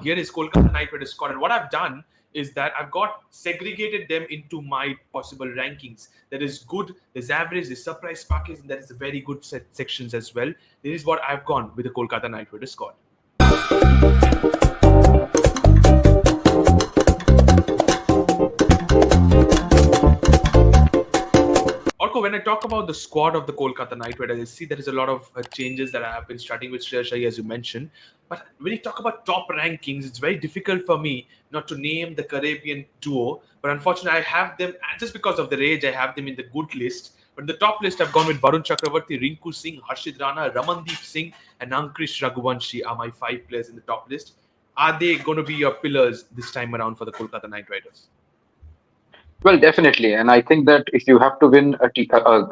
here is Kolkata Knight Riders squad. And what I've done is that I've got segregated them into my possible rankings. There is good, there's average, there's surprise package, and there is very good sections as well. This is what I've gone with the Kolkata Knight Riders squad. Orko, when I talk about the squad of the Kolkata Knight Riders, I see there is a lot of changes that I have been starting with Shreyas Iyer, as you mentioned. But when you talk about top rankings, it's very difficult for me not to name the Caribbean duo. But unfortunately, I have them, just because of their age, I have them in the good list. But in the top list, I've gone with Varun Chakravarti, Rinku Singh, Harshit Rana, Ramandeep Singh, and Ankrish Raghuvanshi are my 5 players in the top list. Are they going to be your pillars this time around for the Kolkata Knight Riders? Well, definitely. And I think that if you have to win a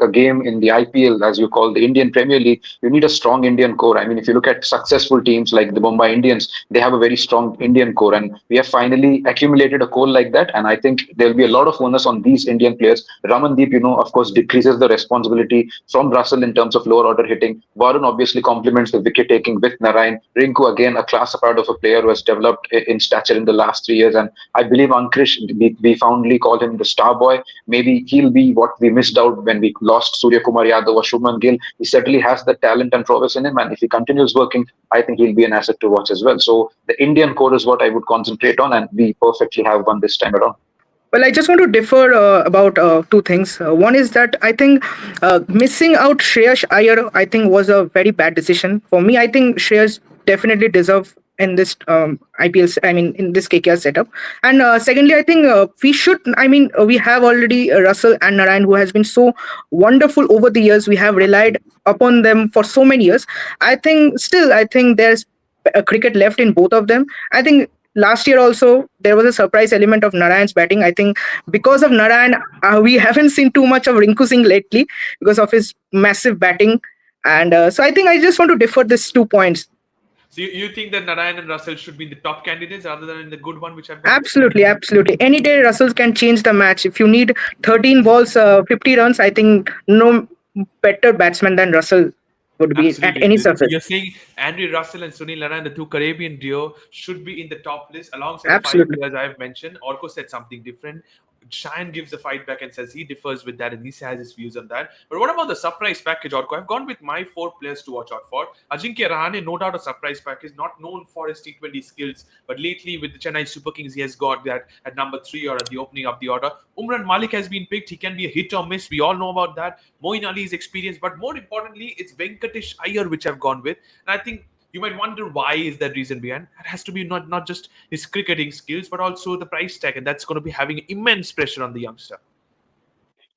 game in the IPL, as you call the Indian Premier League, you need a strong Indian core. I mean, if you look at successful teams like the Mumbai Indians, they have a very strong Indian core. And we have finally accumulated a core like that. And I think there'll be a lot of onus on these Indian players. Ramandeep, of course, decreases the responsibility from Russell in terms of lower order hitting. Varun obviously complements the wicket taking with Narayan. Rinku, again, a class apart of a player who has developed in stature in the last 3 years. And I believe Ankrish, we fondly call him the star boy. Maybe he'll be what we missed out when we lost Surya Kumar Yadav or Shubman Gill. He certainly has the talent and prowess in him, and if he continues working, I think he'll be an asset to watch as well. So the Indian core is what I would concentrate on, and we perfectly have one this time around. Well, I just want to differ about two things. One is that I think missing out Shreyas Iyer, I think, was a very bad decision for me. I think Shreyas definitely deserve in this IPL, I mean, in this KKR setup. And secondly, I think we should, I mean, we have already Russell and Narayan, who has been so wonderful over the years. We have relied upon them for so many years. I think there's a cricket left in both of them. I think last year also there was a surprise element of Narayan's batting. I think because of Narayan, we haven't seen too much of Rinku Singh lately because of his massive batting. And so I think I just want to differ these 2 points. So you think that Narayan and Russell should be the top candidates rather than in the good one, which I've got? Absolutely, absolutely. Any day Russell can change the match. If you need 13 balls, 50 runs, I think no better batsman than Russell would be at Absolutely. any So surface. you're saying Andrew Russell and Sunil Narine, the two Caribbean duo, should be in the top list alongside the 5 Absolutely. players I've mentioned. Orko said something different. Cheyenne gives a fight back and says he differs with that and he has his views on that. But what about the surprise package, Orko? I've gone with my 4 players to watch out for. Ajinkya Rahane, no doubt a surprise package, not known for his T20 skills, but lately with the Chennai Super Kings, he has got that at number 3 or at the opening of the order. Umran Malik has been picked. He can be a hit or miss. We all know about that. Moeen Ali is experienced, but more importantly, it's Venkatesh Iyer which I've gone with. And I think you might wonder why is that reason behind. It has to be not just his cricketing skills, but also the price tag, and that's going to be having immense pressure on the youngster.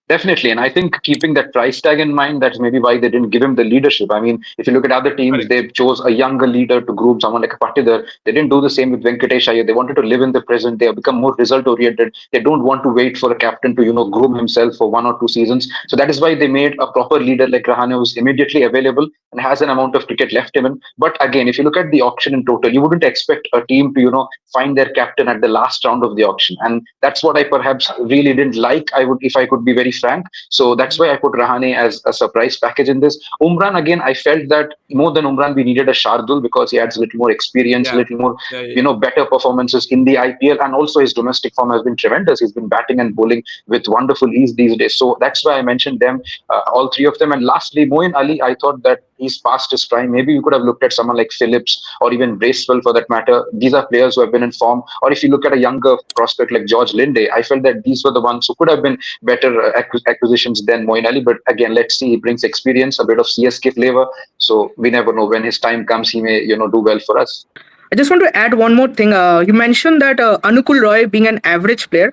Definitely. And I think keeping that price tag in mind, that's maybe why they didn't give him the leadership. I mean, if you look at other teams, Correct. they chose a younger leader to groom someone like a Patidar. They didn't do the same with Venkatesh Iyer. They wanted to live in the present. They have become more result oriented. They don't want to wait for a captain to, groom himself for 1 or 2 seasons. So that is why they made a proper leader like Rahane, who's immediately available and has an amount of cricket left him in. But again, if you look at the auction in total, you wouldn't expect a team to, find their captain at the last round of the auction. And that's what I perhaps really didn't like. I would, if I could be very frank. So that's why I put Rahane as a surprise package in this. Umran, again, I felt that more than Umran, we needed a Shardul because he adds a little more experience, a Yeah. little more, Yeah. better performances in the IPL. And also his domestic form has been tremendous. He's been batting and bowling with wonderful ease these days. So that's why I mentioned them, all 3 of them. And lastly, Moeen Ali, I thought that he's past his prime. Maybe you could have looked at someone like Phillips or even Bracewell for that matter. These are players who have been in form. Or if you look at a younger prospect like George Linde, I felt that these were the ones who could have been better acquisitions than Moeen Ali. But again, let's see. He brings experience, a bit of CSK flavor. So we never know when his time comes. He may, do well for us. I just want to add one more thing. You mentioned that Anukul Roy being an average player,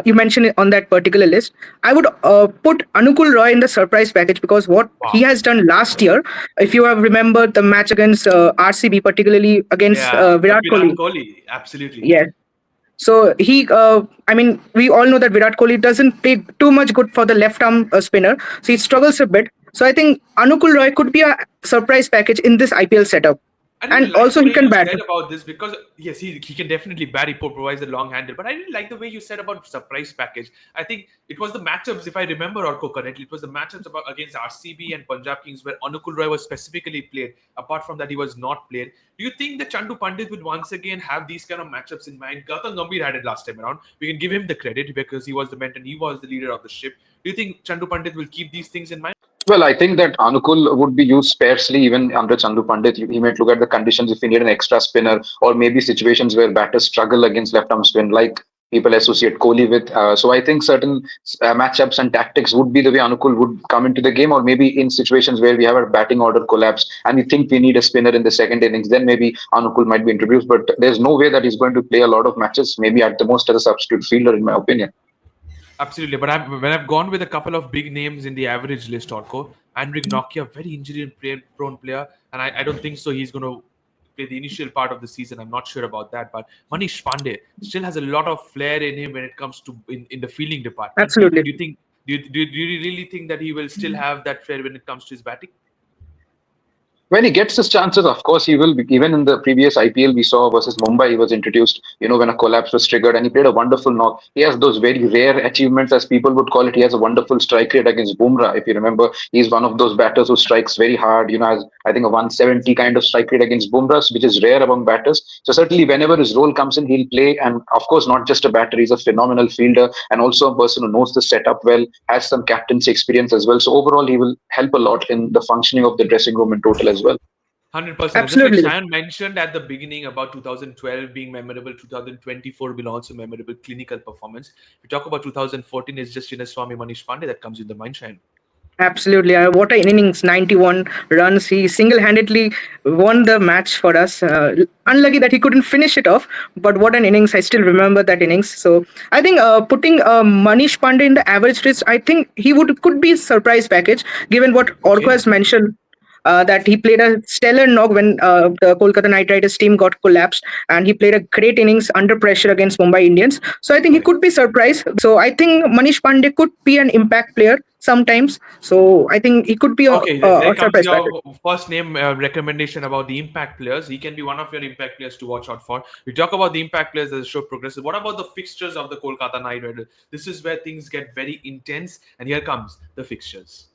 you mentioned it on that particular list. I would put Anukul Roy in the surprise package because what he Wow. has done last year, if you have remembered the match against RCB, particularly against Yeah. The Virat Virat Kohli. Kohli. Absolutely. Yes. So I mean, we all know that Virat Kohli doesn't play too much good for the left arm spinner. So he struggles a bit. So I think Anukul Roy could be a surprise package in this IPL setup. I and didn't like also the he way can you bat. said about this because yes, he can definitely bat. He provides the long handle, but I didn't like the way you said about surprise package. I think it was the matchups, if I remember Orko correctly, it was the matchups about against RCB and Punjab Kings where Anukul Roy was specifically played. Apart from that, he was not played. Do you think that Chandu Pandit would once again have these kind of matchups in mind? Gautam Gambhir had it last time around. We can give him the credit because he was the mentor, he was the leader of the ship. Do you think Chandu Pandit will keep these things in mind? Well, I think that Anukul would be used sparsely even under Chandu Pandit. He might look at the conditions if he need an extra spinner, or maybe situations where batters struggle against left arm spin, like people associate Kohli with. So I think certain matchups and tactics would be the way Anukul would come into the game, or maybe in situations where we have a batting order collapse and we think we need a spinner in the second innings, then maybe Anukul might be introduced. But there's no way that he's going to play a lot of matches, maybe at the most as a substitute fielder, in my opinion. Absolutely, but when I've gone with a couple of big names in the average list, Orko, Andrik Nokia, very injury prone player, and I don't think so. He's going to play the initial part of the season. I'm not sure about that, but Manish Pandey still has a lot of flair in him when it comes to in the fielding department. Absolutely. Do you think? Do you really think that he will still have that flair when it comes to his batting? When he gets his chances, of course, he will be. Even in the previous IPL we saw versus Mumbai, he was introduced, when a collapse was triggered and he played a wonderful knock. He has those very rare achievements, as people would call it. He has a wonderful strike rate against Bumrah. If you remember, he's one of those batters who strikes very hard, has, I think, a 170 kind of strike rate against Bumrah, which is rare among batters. So certainly, whenever his role comes in, he'll play. And of course, not just a batter, he's a phenomenal fielder and also a person who knows the setup well, has some captaincy experience as well. So overall, he will help a lot in the functioning of the dressing room in total as well. 100%. And just like Absolutely. Shayan mentioned at the beginning about 2012 being memorable, 2024 will also memorable clinical performance. We talk about 2014 is just Swami Manish Pandey that comes in the mind, Shayan. Absolutely. What an innings, 91 runs. He single handedly won the match for us. Unlucky that he couldn't finish it off, but what an innings. I still remember that innings. So I think putting Manish Pandey in the average list, I think he could be a surprise package given what Orko Okay. has mentioned. That he played a stellar knock when the Kolkata Knight Riders team got collapsed, and he played a great innings under pressure against Mumbai Indians. So I think he Correct. could be surprised. So I think Manish Pandey could be an impact player sometimes. So I think he could be Okay, a there comes surprise package. your first name recommendation about the impact players. He can be one of your impact players to watch out for. We talk about the impact players as the show progresses. What about the fixtures of the Kolkata Knight Riders? This is where things get very intense, and here comes the fixtures.